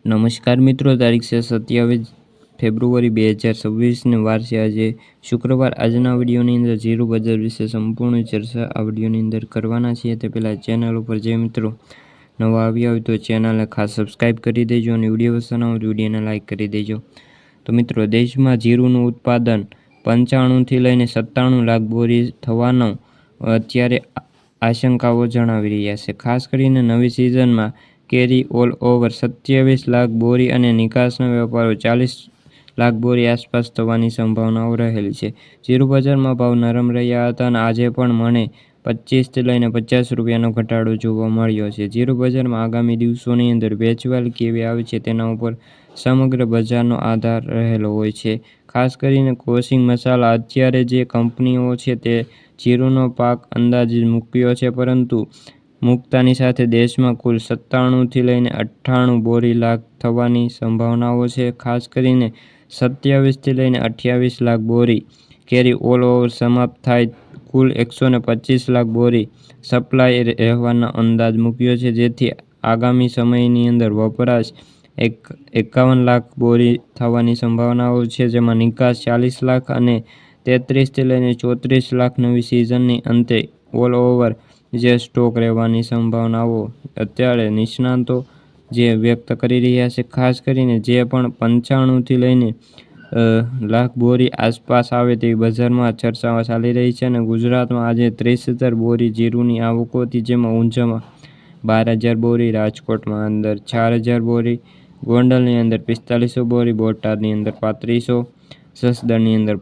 નમસ્કાર મિત્રો, તારીખ છે 27 ફેબ્રુઆરી 2026 ને વાર છે આજે શુક્રવાર। આજના વિડીયોની અંદર જીરું બજાર વિશે સંપૂર્ણ ચર્ચા આ વિડીયોની અંદર કરવાના છીએ। તે પહેલાં ચેનલ ઉપર જે મિત્રો નવા આવ્યા હોય તો ચેનલને ખાસ સબસ્ક્રાઈબ કરી દેજો અને વિડીયો પસંદ આવે તો વિડીયોને લાઇક કરી દેજો। તો મિત્રો, દેશમાં જીરુંનું ઉત્પાદન 95 થી લઈને 97 લાખ બોરી થવાનો અત્યારે આશંકાઓ જણાવી રહ્યા છે। ખાસ કરીને નવી સિઝનમાં કેરી ઓલ ઓવર 27 લાખ બોરી અને નિકાસના વેપારો 40 લાખ બોરી આસપાસ થવાની સંભાવનાઓ રહેલી છે। જીરું બજારમાં ભાવ નરમ રહ્યા હતા અને આજે પણ મણે 25 થી લઈને 50 રૂપિયાનો ઘટાડો જોવા મળ્યો છે। જીરું બજારમાં આગામી દિવસોની અંદર વેચવાલી કેવી આવે છે તેના ઉપર સમગ્ર બજારનો આધાર રહેલો હોય છે। ખાસ કરીને કોશિંગ મસાલા અત્યારે જે કંપનીઓ છે તે જીરુંનો પાક અંદાજિત મૂક્યો છે, પરંતુ મુકતાની સાથે દેશમાં કુલ 97 થી લઈને 98 બોરી લાખ થવાની સંભાવનાઓ છે। ખાસ કરીને 27 થી લઈને 28 લાખ બોરી કેરી ઓલ ઓવર સમાપ્ત થાય કુલ 125 લાખ બોરી સપ્લાય રહેવાનો અંદાજ મૂક્યો છે, જેથી આગામી સમયની અંદર વપરાશ 51 લાખ બોરી થવાની સંભાવનાઓ છે, જેમાં નિકાસ 40 લાખ અને 33 થી લઈને 34 લાખ નવી સિઝનની અંતે ઓલ ઓવર જે સ્ટોક રહેવાની સંભાવનાઓ અત્યારે નિષ્ણાતો જે વ્યક્ત કરી રહ્યા છે। ખાસ કરીને જે પણ 95 થી લઈને લાખ બોરી આસપાસ આવે તેવી બજારમાં ચર્ચાઓ ચાલી રહી છે અને ગુજરાતમાં આજે 30,000 બોરી જીરુંની આવકો હતી, જેમાં ઊંઝામાં 12,000 બોરી, રાજકોટમાં અંદર 4,000 બોરી, ગોંડલની અંદર 4500 બોરી, બોટાદની અંદર 3500, જસદણની અંદર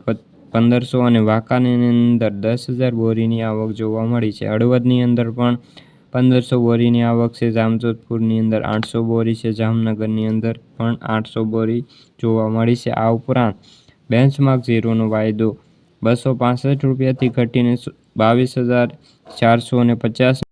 1500 અને વાંકાનેરની અંદર 10,000 બોરીની આવક જોવા મળી છે। હળવદની અંદર પણ 1500 બોરીની આવક છે, જામજોધપુરની અંદર 800 બોરી છે, જામનગરની અંદર પણ 800 બોરી જોવા મળી છે। આ ઉપરાંત બેન્ચમાર્ક જીરુંનો વાયદો 265 રૂપિયાથી ઘટીને 22,450